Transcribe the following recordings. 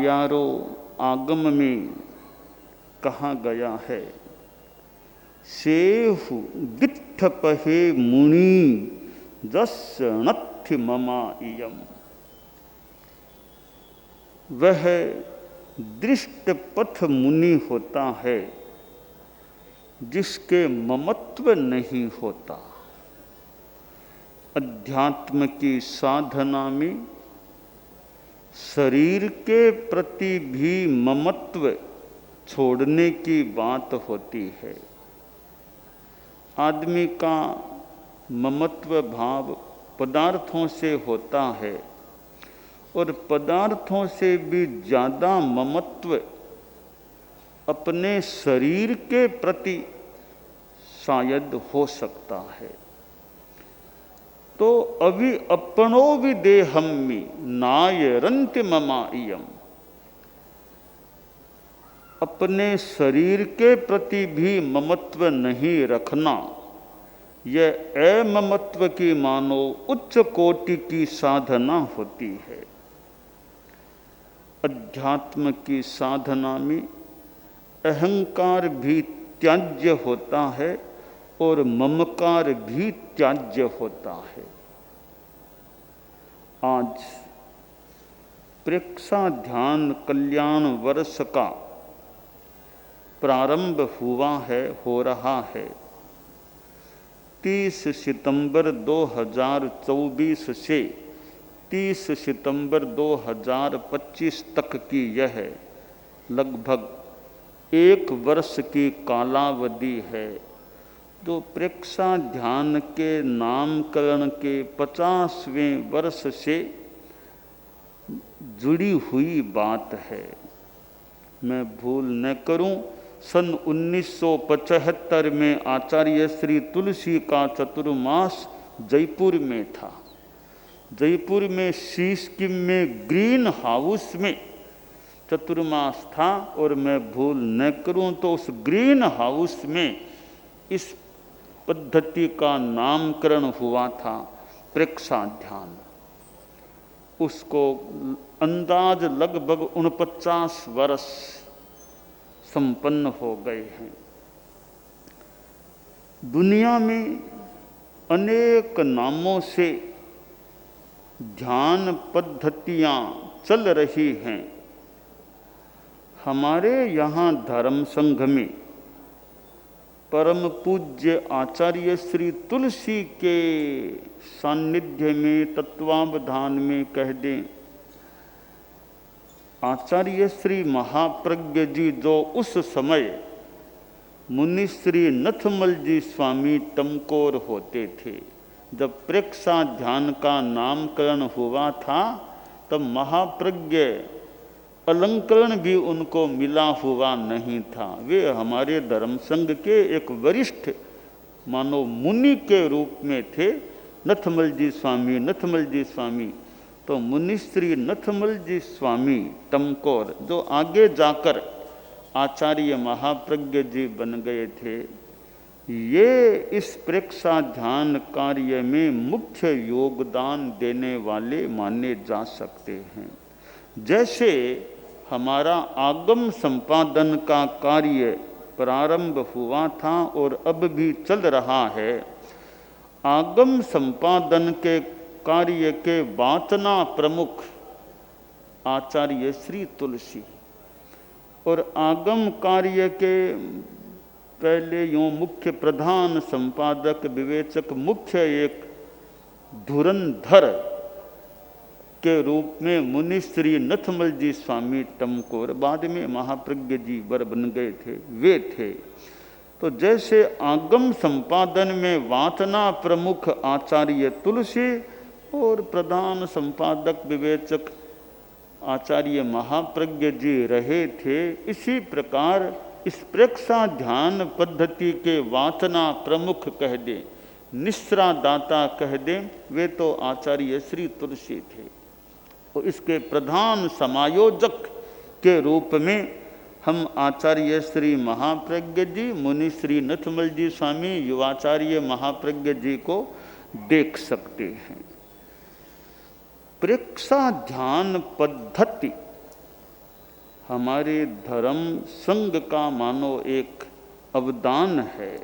यारो आगम में कहा गया है, सेहु गिट्ठ पहे मुनि जस नथि ममा इयम। वह दृष्ट पथ मुनि होता है जिसके ममत्व नहीं होता। अध्यात्म की साधना में शरीर के प्रति भी ममत्व छोड़ने की बात होती है। आदमी का ममत्व भाव पदार्थों से होता है और पदार्थों से भी ज़्यादा ममत्व अपने शरीर के प्रति शायद हो सकता है। तो अभी अपनो भी देहम्मि नायरन्ति ममा इयम। अपने शरीर के प्रति भी ममत्व नहीं रखना, यह अममत्व की मानो उच्च कोटि की साधना होती है। अध्यात्म की साधना में अहंकार भी त्याज्य होता है और ममकार भी त्याज्य होता है। आज प्रेक्षा ध्यान कल्याण वर्ष का प्रारंभ हुआ है, हो रहा है। 30 सितंबर 2024 से 30 सितंबर 2025 तक की यह लगभग 1 वर्ष की कालावधि है, जो प्रेक्षा ध्यान के नामकरण के 50वें वर्ष से जुड़ी हुई बात है। मैं भूल न करूं, सन 1975 में आचार्य श्री तुलसी का चतुर्मास जयपुर में था। जयपुर में सिक्किम में ग्रीन हाउस में चतुर्मास था और मैं भूल न करूं तो उस ग्रीन हाउस में इस पद्धति का नामकरण हुआ था, प्रेक्षा ध्यान। उसको अंदाज लगभग 49 वर्ष संपन्न हो गए हैं। दुनिया में अनेक नामों से ध्यान पद्धतियां चल रही हैं। हमारे यहाँ धर्म संघ में परम पूज्य आचार्य श्री तुलसी के सानिध्य में तत्वावधान में कह दें, आचार्य श्री महाप्रज्ञ जी जो उस समय मुनि श्री नथमल जी स्वामी टमकोर होते थे, जब प्रेक्षा ध्यान का नामकरण हुआ था, तब महाप्रज्ञ अलंकरण भी उनको मिला हुआ नहीं था। वे हमारे धर्म संघ के एक वरिष्ठ मानो मुनि के रूप में थे, नथमल जी स्वामी, नथमल जी स्वामी। तो मुनि श्री नथमल जी स्वामी टमकोर, जो आगे जाकर आचार्य महाप्रज्ञ जी बन गए थे, ये इस प्रेक्षा ध्यान कार्य में मुख्य योगदान देने वाले माने जा सकते हैं। जैसे हमारा आगम संपादन का कार्य प्रारंभ हुआ था और अब भी चल रहा है, आगम संपादन के कार्य के वाचना प्रमुख आचार्य श्री तुलसी और आगम कार्य के पहले यूँ मुख्य प्रधान संपादक विवेचक मुख्य एक धुरंधर के रूप में मुनि श्री नथमल जी स्वामी टमकोर, बाद में महाप्रज्ञ जी वर बन गए थे, वे थे। तो जैसे आगम संपादन में वाचना प्रमुख आचार्य तुलसी और प्रधान संपादक विवेचक आचार्य महाप्रज्ञ जी रहे थे, इसी प्रकार इस प्रेक्षा ध्यान पद्धति के वाचना प्रमुख कह दें, निश्रा दाता कह दें, वे तो आचार्य श्री तुलसी थे। और इसके प्रधान समायोजक के रूप में हम आचार्य श्री महाप्रज्ञ जी, मुनि श्री नथमल जी स्वामी, युवाचार्य महाप्रज्ञ जी को देख सकते हैं। प्रेक्षा ध्यान पद्धति हमारे धर्म संघ का मानो एक अवदान है।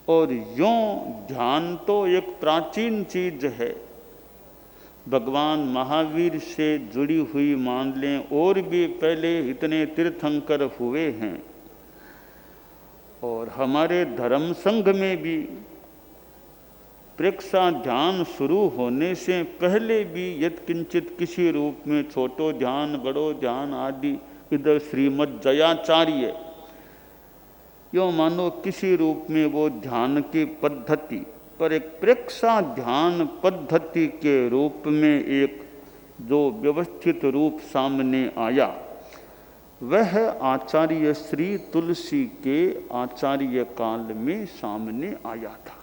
और यों ध्यान तो एक प्राचीन चीज है, भगवान महावीर से जुड़ी हुई मान लें, और भी पहले इतने तीर्थंकर हुए हैं। और हमारे धर्म संघ में भी प्रेक्षा ध्यान शुरू होने से पहले भी यत्किंचित किसी रूप में छोटो ध्यान, बड़ो ध्यान आदि, इधर श्रीमद् जयाचार्य, यो मानो किसी रूप में वो ध्यान की पद्धति, पर एक प्रेक्षा ध्यान पद्धति के रूप में एक जो व्यवस्थित रूप सामने आया, वह आचार्य श्री तुलसी के आचार्य काल में सामने आया था।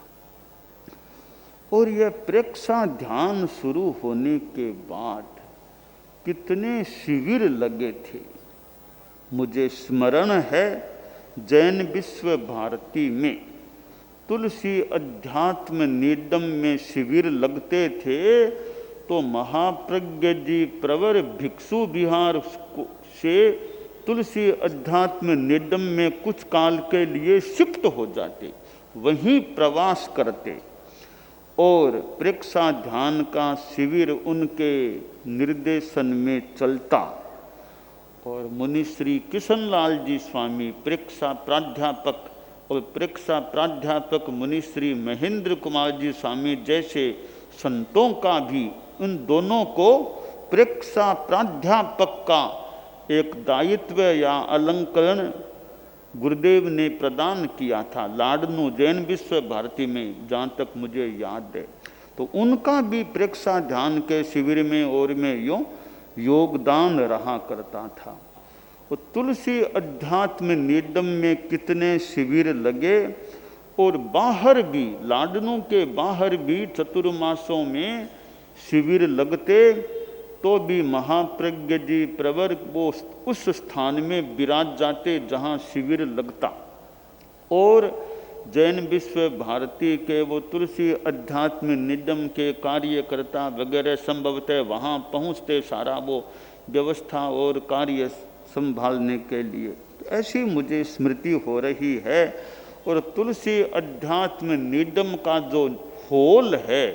और यह प्रेक्षा ध्यान शुरू होने के बाद कितने शिविर लगे थे। मुझे स्मरण है जैन विश्व भारती में तुलसी अध्यात्म निडम में शिविर लगते थे, तो महाप्रज्ञ जी प्रवर भिक्षु विहार से तुलसी अध्यात्म निडम में कुछ काल के लिए शिफ्ट हो जाते, वहीं प्रवास करते, और प्रेक्षा ध्यान का शिविर उनके निर्देशन में चलता। और मुनि श्री किशनलाल जी स्वामी प्रेक्षा प्राध्यापक और प्रेक्षा प्राध्यापक मुनि श्री महेंद्र कुमार जी स्वामी जैसे संतों का भी, उन दोनों को प्रेक्षा प्राध्यापक का एक दायित्व या अलंकरण गुरुदेव ने प्रदान किया था लाडनू जैन विश्व भारती में, जहाँ तक मुझे याद है। तो उनका भी प्रेक्षा ध्यान के शिविर में और में यूँ योगदान रहा करता था। और तुलसी अध्यात्म निडम में कितने शिविर लगे, और बाहर भी, लाडनू के बाहर भी चतुर्मासों में शिविर लगते, तो भी महाप्रज्ञ जी प्रवर वो उस स्थान में विराज जाते जहाँ शिविर लगता। और जैन विश्व भारती के वो तुलसी अध्यात्म निडम के कार्यकर्ता वगैरह संभवतः वहाँ पहुँचते, सारा वो व्यवस्था और कार्य संभालने के लिए। तो ऐसी मुझे स्मृति हो रही है। और तुलसी अध्यात्म निडम का जो होल है,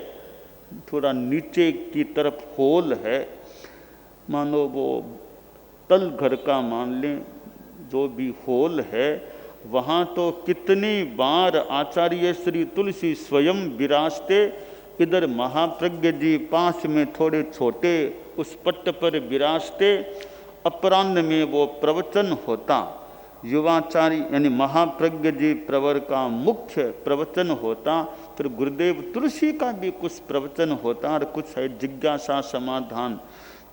थोड़ा नीचे की तरफ होल है, मानो वो तल घर का मान लें, जो भी होल है, वहाँ तो कितनी बार आचार्य श्री तुलसी स्वयं विराजते, इधर महाप्रज्ञ जी पास में थोड़े छोटे उस पट्ट पर विराजते, अपराह्न में वो प्रवचन होता, युवाचार्य यानी महाप्रज्ञ जी प्रवर का मुख्य प्रवचन होता, फिर गुरुदेव तुलसी का भी कुछ प्रवचन होता और कुछ है जिज्ञासा समाधान।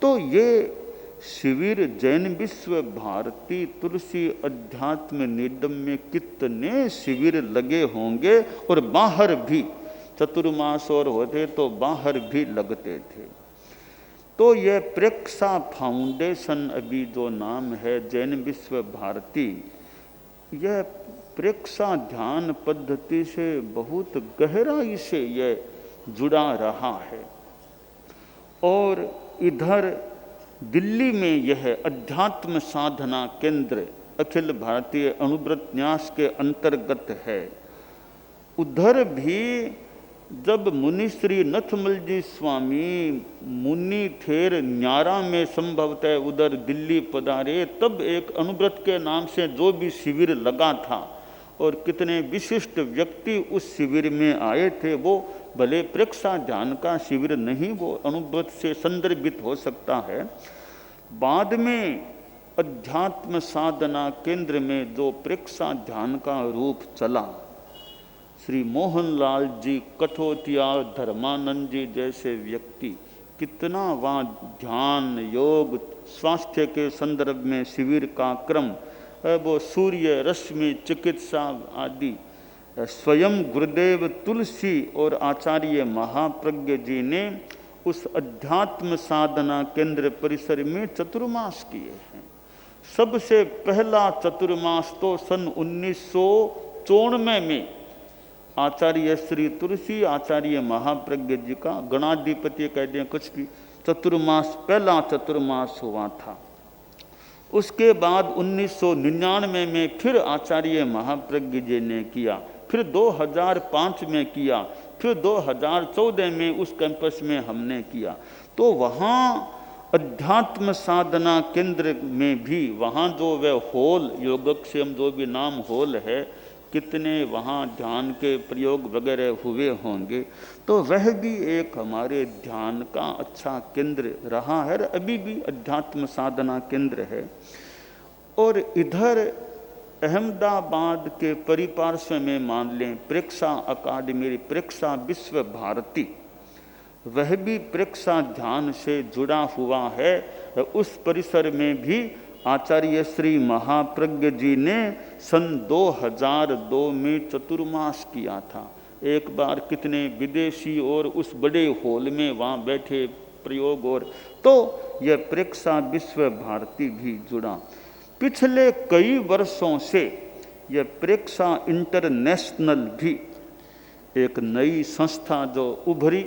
तो ये शिविर जैन विश्व भारती तुलसी अध्यात्म निडम में कितने शिविर लगे होंगे, और बाहर भी चतुर्मास और होते तो बाहर भी लगते थे। तो यह प्रेक्षा फाउंडेशन अभी जो नाम है जैन विश्व भारती, यह प्रेक्षा ध्यान पद्धति से बहुत गहराई से यह जुड़ा रहा है। और इधर दिल्ली में यह अध्यात्म साधना केंद्र अखिल भारतीय अणुव्रत न्यास के अंतर्गत है। उधर भी जब मुनि श्री नथमल जी स्वामी मुनि ठेर न्यारा में संभवतः उधर दिल्ली पधारे, तब एक अणुव्रत के नाम से जो भी शिविर लगा था और कितने विशिष्ट व्यक्ति उस शिविर में आए थे, वो भले प्रेक्षा ध्यान का शिविर नहीं, वो अणुव्रत से संदर्भित हो सकता है। बाद में अध्यात्म साधना केंद्र में जो प्रेक्षा ध्यान का रूप चला, श्री मोहनलाल जी कठोतिया, धर्मानंद जी जैसे व्यक्ति कितना वहाँ ध्यान योग स्वास्थ्य के संदर्भ में शिविर का क्रम, वो सूर्य रश्मि चिकित्सा आदि, स्वयं गुरुदेव तुलसी और आचार्य महाप्रज्ञ जी ने उस अध्यात्म साधना केंद्र परिसर में चतुर्मास किए हैं। सबसे पहला चतुर्मास तो सन 1994 में आचार्य श्री तुलसी आचार्य महाप्रज्ञ जी का गणाधिपति कह दें कुछ भी, चतुर्मास पहला चतुर्मास हुआ था। उसके बाद 1999 में फिर आचार्य महाप्रज्ञ जी ने किया, फिर 2005 में किया, फिर 2014 में उस कैंपस में हमने किया। तो वहाँ अध्यात्म साधना केंद्र में भी, वहाँ जो वह हॉल, योगक्षेम जो भी नाम हॉल है, कितने वहाँ ध्यान के प्रयोग वगैरह हुए होंगे। तो वह भी एक हमारे ध्यान का अच्छा केंद्र रहा है, अभी भी अध्यात्म साधना केंद्र है। और इधर अहमदाबाद के परिपार्श्व में मान लें प्रेक्षा अकादमी, प्रेक्षा विश्व भारती, वह भी प्रेक्षा ध्यान से जुड़ा हुआ है। उस परिसर में भी आचार्य श्री महाप्रज्ञ जी ने सन 2002 में चतुर्मास किया था। एक बार कितने विदेशी और उस बड़े हॉल में वहाँ बैठे प्रयोग, और तो यह प्रेक्षा विश्व भारती भी जुड़ा। पिछले कई वर्षों से यह प्रेक्षा इंटरनेशनल भी एक नई संस्था जो उभरी,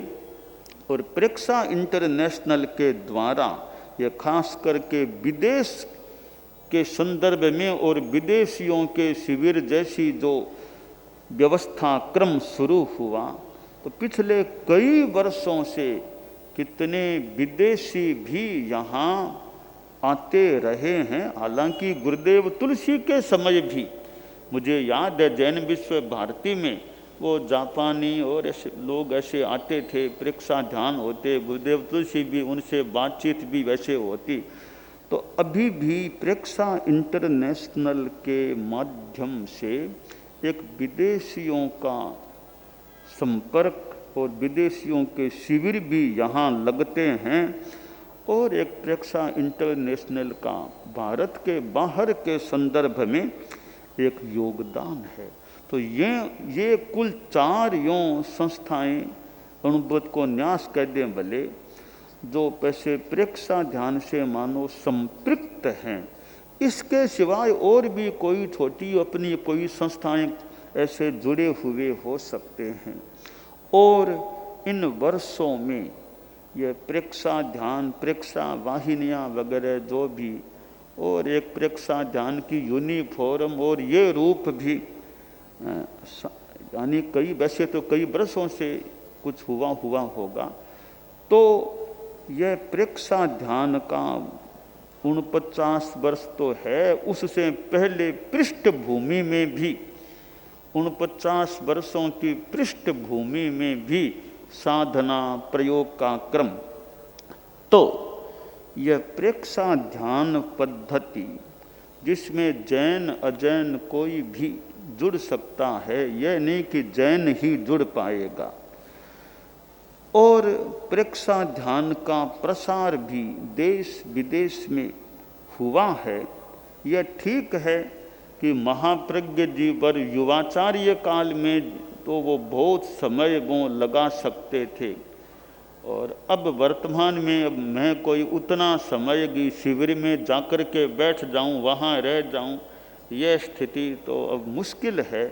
और प्रेक्षा इंटरनेशनल के द्वारा यह खास करके विदेश के संदर्भ में और विदेशियों के शिविर जैसी जो व्यवस्था क्रम शुरू हुआ, तो पिछले कई वर्षों से कितने विदेशी भी यहाँ आते रहे हैं। हालांकि गुरुदेव तुलसी के समय भी मुझे याद है जैन विश्व भारती में वो जापानी और ऐसे लोग ऐसे आते थे, प्रेक्षा ध्यान होते, गुरुदेव तुलसी भी, उनसे बातचीत भी वैसे होती। तो अभी भी प्रेक्षा इंटरनेशनल के माध्यम से एक विदेशियों का संपर्क और विदेशियों के शिविर भी यहाँ लगते हैं, और एक प्रेक्षा इंटरनेशनल का भारत के बाहर के संदर्भ में एक योगदान है। तो ये कुल 4 यों संस्थाएं अणुबोध को न्यास कह दें भले, जो पैसे प्रेक्षा ध्यान से मानो संपृक्त हैं। इसके सिवाय और भी कोई छोटी अपनी कोई संस्थाएं ऐसे जुड़े हुए हो सकते हैं। और इन वर्षों में ये प्रेक्षा ध्यान, प्रेक्षा वाहिनियाँ वगैरह जो भी, और एक प्रेक्षा ध्यान की यूनिफॉर्म और ये रूप भी, यानी कई, वैसे तो कई वर्षों से कुछ हुआ होगा। तो यह प्रेक्षा ध्यान का 49 वर्ष तो है, उससे पहले पृष्ठभूमि में भी 49 वर्षों की पृष्ठभूमि में भी साधना प्रयोग का क्रम। तो यह प्रेक्षा ध्यान पद्धति जिसमें जैन अजैन कोई भी जुड़ सकता है, यह नहीं कि जैन ही जुड़ पाएगा। और प्रेक्षा ध्यान का प्रसार भी देश विदेश में हुआ है। यह ठीक है कि महाप्रज्ञ जी पर युवाचार्य काल में तो वो बहुत समय वो लगा सकते थे, और अब वर्तमान में अब मैं कोई उतना समय की शिविर में जाकर के बैठ जाऊं, वहाँ रह जाऊं, यह स्थिति तो अब मुश्किल है।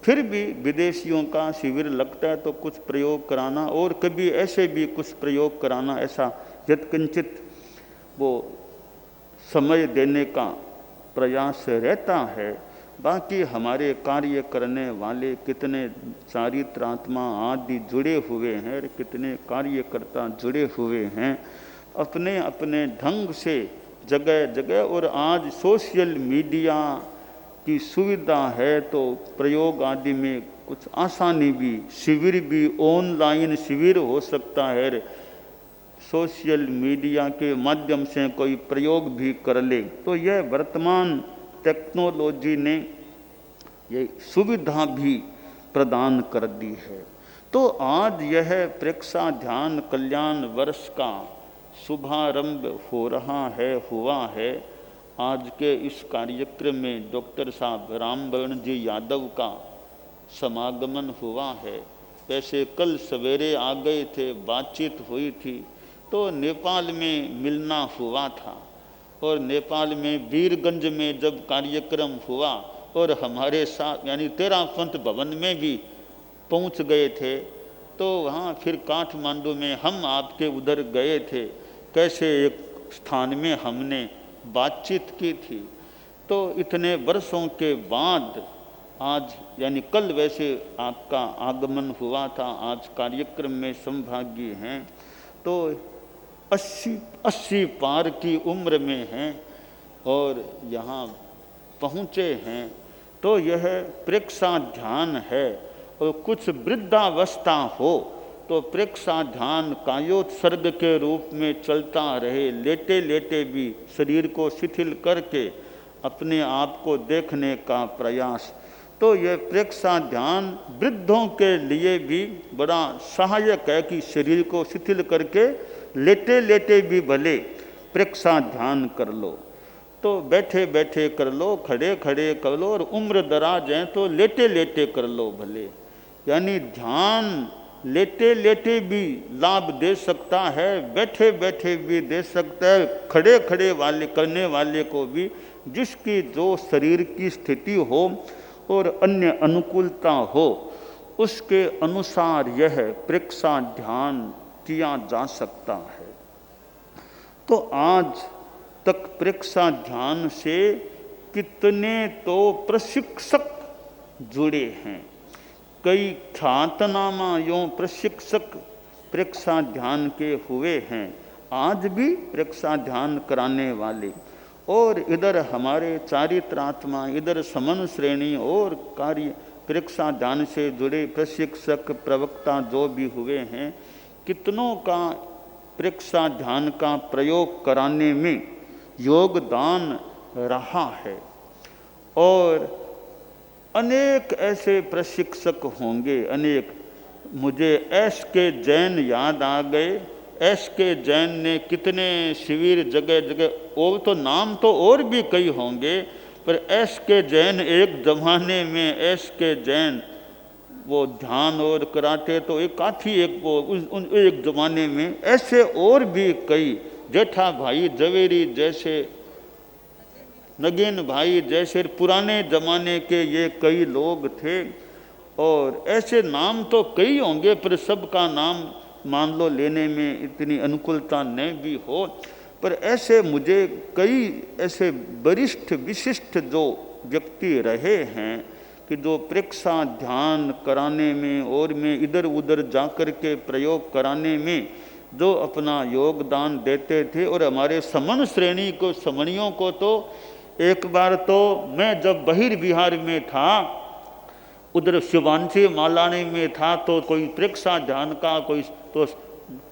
फिर भी विदेशियों का शिविर लगता है तो कुछ प्रयोग कराना, और कभी ऐसे भी कुछ प्रयोग कराना, ऐसा यत्किंचित वो समय देने का प्रयास रहता है। बाकी हमारे कार्य करने वाले कितने चारित्रात्मा आदि जुड़े हुए हैं और कितने कार्यकर्ता जुड़े हुए हैं अपने अपने ढंग से जगह जगह। और आज सोशल मीडिया की सुविधा है तो प्रयोग आदि में कुछ आसानी भी, शिविर भी ऑनलाइन शिविर हो सकता है, सोशल मीडिया के माध्यम से कोई प्रयोग भी कर ले। तो यह वर्तमान टेक्नोलॉजी ने ये सुविधा भी प्रदान कर दी है। तो आज यह प्रेक्षा ध्यान कल्याण वर्ष का शुभारंभ हो रहा है, हुआ है। आज के इस कार्यक्रम में डॉक्टर साहब रामवर्ण जी यादव का समागमन हुआ है। वैसे कल सवेरे आ गए थे, बातचीत हुई थी, तो नेपाल में मिलना हुआ था, और नेपाल में वीरगंज में जब कार्यक्रम हुआ और हमारे साथ यानी तेरापंथ भवन में भी पहुंच गए थे, तो वहाँ फिर काठमांडू में हम आपके उधर गए थे। कैसे एक स्थान में हमने बातचीत की थी। तो इतने वर्षों के बाद आज यानी कल वैसे आपका आगमन हुआ था, आज कार्यक्रम में संभागी हैं। तो 80 पार की उम्र में हैं और यहाँ पहुँचे हैं। तो यह प्रेक्षा ध्यान है। और कुछ वृद्धावस्था हो तो प्रेक्षा ध्यान कायोत्सर्ग के रूप में चलता रहे, लेटे लेटे भी शरीर को शिथिल करके अपने आप को देखने का प्रयास। तो यह प्रेक्षा ध्यान वृद्धों के लिए भी बड़ा सहायक है कि शरीर को शिथिल करके लेटे लेटे भी भले प्रेक्षा ध्यान कर लो। तो बैठे बैठे कर लो, खड़े खड़े कर लो, और उम्र दराज है तो लेटे लेटे कर लो भले। यानी ध्यान लेटे लेटे भी लाभ दे सकता है, बैठे बैठे भी दे सकता है, खड़े खड़े वाले करने वाले को भी, जिसकी जो शरीर की स्थिति हो और अन्य अनुकूलता हो उसके अनुसार यह प्रेक्षा ध्यान किया जा सकता है। तो आज तक प्रेक्षा ध्यान से कितने तो प्रशिक्षक जुड़े हैं, कई ख्यातनामा यों प्रशिक्षक प्रेक्षा ध्यान के हुए हैं, आज भी प्रेक्षा ध्यान कराने वाले। और इधर हमारे चारित्रात्मा, इधर समन श्रेणी और कार्य प्रेक्षा ध्यान से जुड़े प्रशिक्षक प्रवक्ता जो भी हुए हैं, कितनों का प्रेक्षा ध्यान का प्रयोग कराने में योगदान रहा है। और अनेक ऐसे प्रशिक्षक होंगे, अनेक। मुझे एस के जैन याद आ गए। एस के जैन ने कितने शिविर जगह जगह, और तो नाम तो और भी कई होंगे, पर एस के जैन एक जमाने में एस के जैन वो ध्यान और कराटे तो एक काफ़ी एक वो एक जमाने में, ऐसे और भी कई, जेठा भाई जवेरी जैसे, नगीन भाई जैसे पुराने जमाने के ये कई लोग थे। और ऐसे नाम तो कई होंगे, पर सबका नाम मान लो लेने में इतनी अनुकूलता नहीं भी हो, पर ऐसे मुझे कई ऐसे वरिष्ठ विशिष्ट जो व्यक्ति रहे हैं कि जो प्रेक्षा ध्यान कराने में और में इधर उधर जाकर के प्रयोग कराने में जो अपना योगदान देते थे। और हमारे समन श्रेणी को, समणियों को तो एक बार तो मैं जब बहिर्विहार में था, उधर शिवांशी मालानी में था, तो कोई प्रेक्षा ध्यान का कोई तो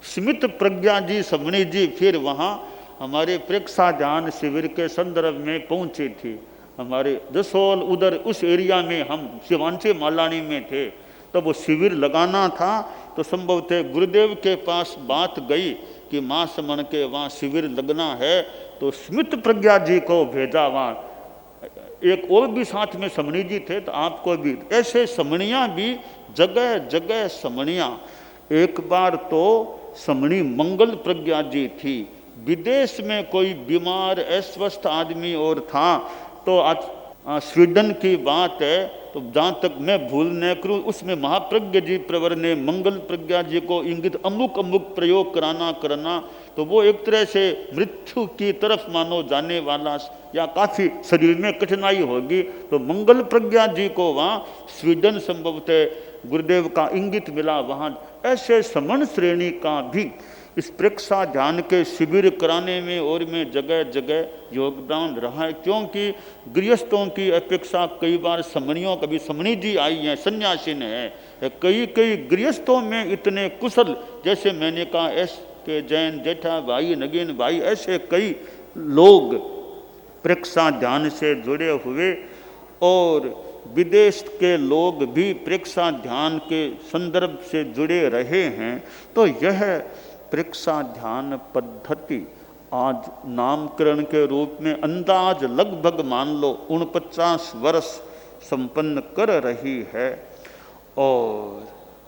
स्मित प्रज्ञा जी समणी जी फिर वहाँ हमारे प्रेक्षा ध्यान शिविर के संदर्भ में पहुँची थी। हमारे जसोल उधर उस एरिया में हम शिवांशी मालानी में थे, तब वो शिविर लगाना था। तो संभवतः गुरुदेव के पास बात गई कि माँ समन के वहाँ शिविर लगना है, तो स्मित प्रज्ञा जी को भेजा वहाँ। एक और भी साथ में समणी जी थे, तो आपको भी ऐसे समणियाँ भी जगह जगह समणियाँ। एक बार तो समणी मंगल प्रज्ञा जी थी, विदेश में कोई बीमार अस्वस्थ आदमी और था, तो आज स्वीडन की बात है, तो जहाँ तक मैं भूल न करूँ उसमें महाप्रज्ञ जी प्रवर ने मंगल प्रज्ञा जी को इंगित अमुक अमुक प्रयोग करना, तो वो एक तरह से मृत्यु की तरफ मानो जाने वाला, या काफ़ी शरीर में कठिनाई होगी, तो मंगल प्रज्ञा जी को वहाँ स्वीडन संभवतः गुरुदेव का इंगित मिला वहाँ। ऐसे समन श्रेणी का भी इस प्रेक्षा ध्यान के शिविर कराने में और में जगह जगह योगदान रहा है, क्योंकि गृहस्थों की अपेक्षा कई बार समणियों, कभी समणी जी आई हैं, सन्यासीन है, कई कई गृहस्थों में इतने कुशल, जैसे मैंने कहा एस के जैन, जेठा भाई, नगीन भाई, ऐसे कई लोग प्रेक्षा ध्यान से जुड़े हुए। और विदेश के लोग भी प्रेक्षा ध्यान के संदर्भ से जुड़े रहे हैं। तो यह प्रेक्षा ध्यान पद्धति आज नामकरण के रूप में अंदाज लगभग मान लो 49 वर्ष संपन्न कर रही है। और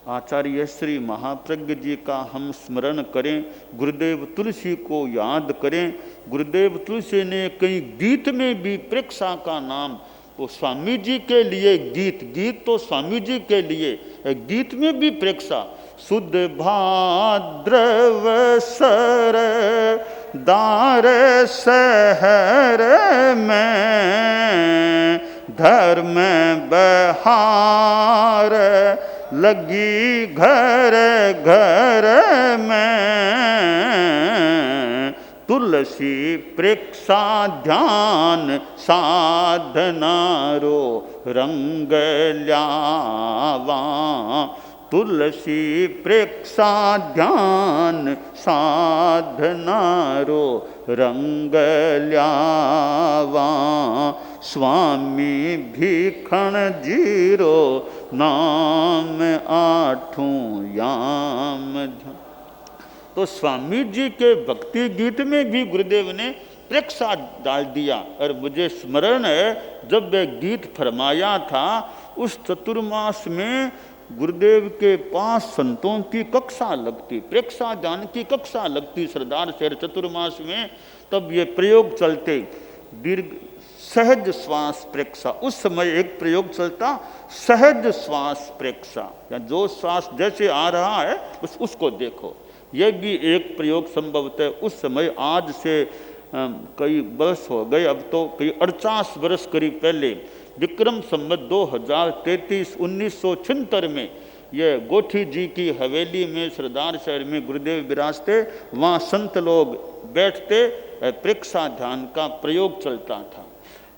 आचार्य श्री महाप्रज्ञ जी का हम स्मरण करें, गुरुदेव तुलसी को याद करें। गुरुदेव तुलसी ने कई गीत में भी प्रेक्षा का नाम, वो स्वामी जी के लिए गीत तो स्वामी जी के लिए, गीत में भी प्रेक्षा, शुद्ध भाद्रव सर दार शहर में धर्म बहार लगी घर घर में तुलसी प्रेक्षा ध्यान साधना रो रंग ल्यावा तुलसी प्रेक्षा ध्यान साधना रो रंग ल्यावा स्वामी भीखण जीरो नाम आठों याम ध्यान। तो स्वामी जी के भक्ति गीत में भी गुरुदेव ने प्रेक्षा डाल दिया। और मुझे स्मरण है जब वह गीत फरमाया था उस चतुर्मास में गुरुदेव के 5 संतों की कक्षा लगती, प्रेक्षा ध्यान की कक्षा लगती सरदार शहर चतुर्मास में। तब ये प्रयोग चलते दीर्घ सहज श्वास प्रेक्षा। उस समय एक प्रयोग चलता सहज श्वास प्रेक्षा, या जो श्वास जैसे आ रहा है उसको देखो। यह भी एक प्रयोग संभवतः उस समय, आज से कई वर्ष हो गए, अब तो कई 48 वर्ष करीब पहले, विक्रम संवत 2033 1976 में यह गोठी जी की हवेली में सरदार शहर में गुरुदेव विराजते, वहाँ संत लोग बैठते, प्रेक्षा ध्यान का प्रयोग चलता था।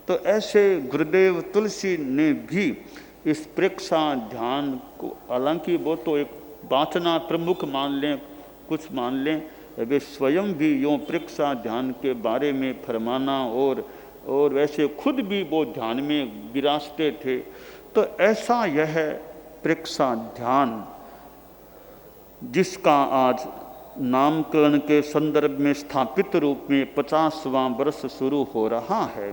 तो ऐसे गुरुदेव तुलसी ने भी इस प्रेक्षा ध्यान को, हालांकि वो तो एक वासना प्रमुख मान लें, कुछ मान लें, वे स्वयं भी यूँ प्रेक्षा ध्यान के बारे में फरमाना और वैसे खुद भी वो ध्यान में विराजते थे। तो ऐसा यह प्रेक्षा ध्यान जिसका आज नामकरण के संदर्भ में स्थापित रूप में 50वां वर्ष शुरू हो रहा है।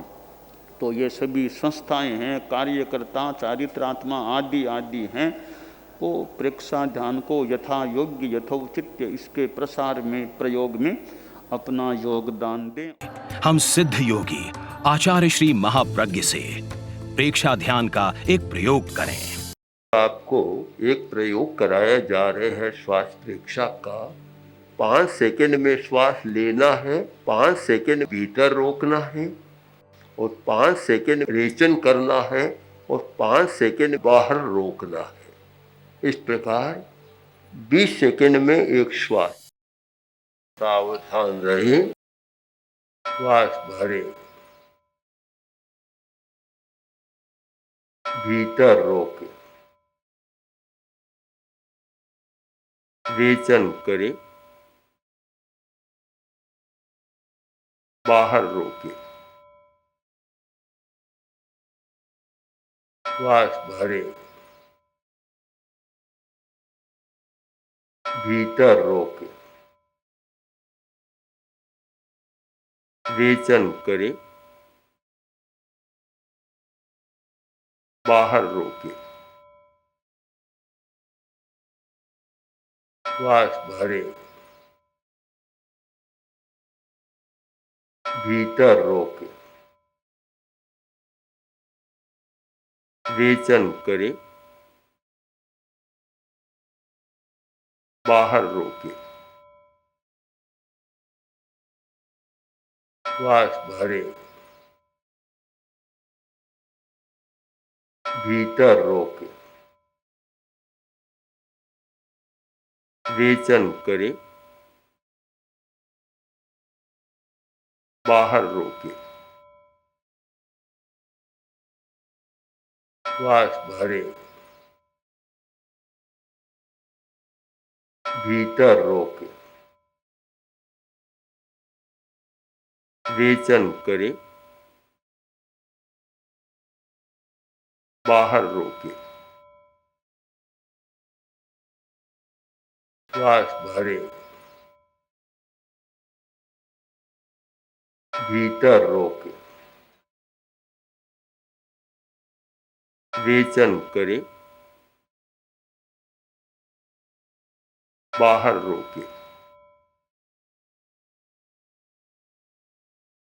तो ये सभी संस्थाएं हैं, कार्यकर्ता, चारित्रात्मा आदि आदि हैं, वो प्रेक्षा ध्यान को यथा योग्य यथोचित इसके प्रसार में, प्रयोग में अपना योगदान दें। हम सिद्ध योगी आचार्य श्री महाप्रज्ञ से प्रेक्षा ध्यान का एक प्रयोग करें। आपको एक प्रयोग कराया जा रहे हैं श्वास प्रेक्षा का। 5 सेकंड में श्वास लेना है, 5 सेकंड भीतर रोकना है और 5 सेकंड रेचन करना है और 5 सेकंड बाहर रोकना है। इस प्रकार 20 सेकंड में एक श्वास। सावधान रहे, श्वास भरे, भीतर रोके, रेचन करे, बाहर रोके, श्वास भरे, भीतर रोके, रेचन करे, बाहर रोके, श्वास भरे, भीतर रोके, रेचन करे, बाहर रोके, श्वास भरे, भीतर रोके, रेचन करे, बाहर रोके, श्वास भरे, भीतर रोके, रेचन करे, बाहर रोके, श्वास भरे, भीतर रोके, रेचन करे, बाहर रोके,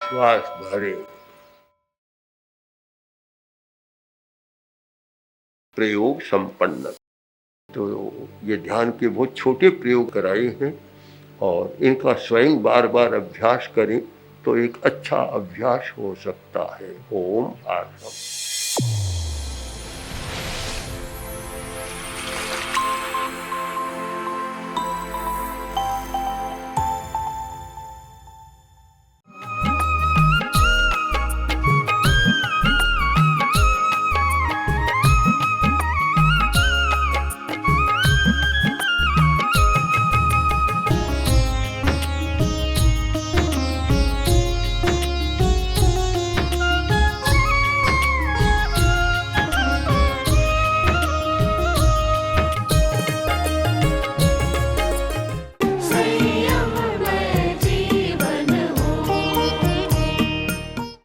श्वास भरे। प्रयोग संपन्न। तो ये ध्यान के बहुत छोटे प्रयोग कराए हैं और इनका स्वयं बार बार अभ्यास करें तो एक अच्छा अभ्यास हो सकता है। ओम आत्मा।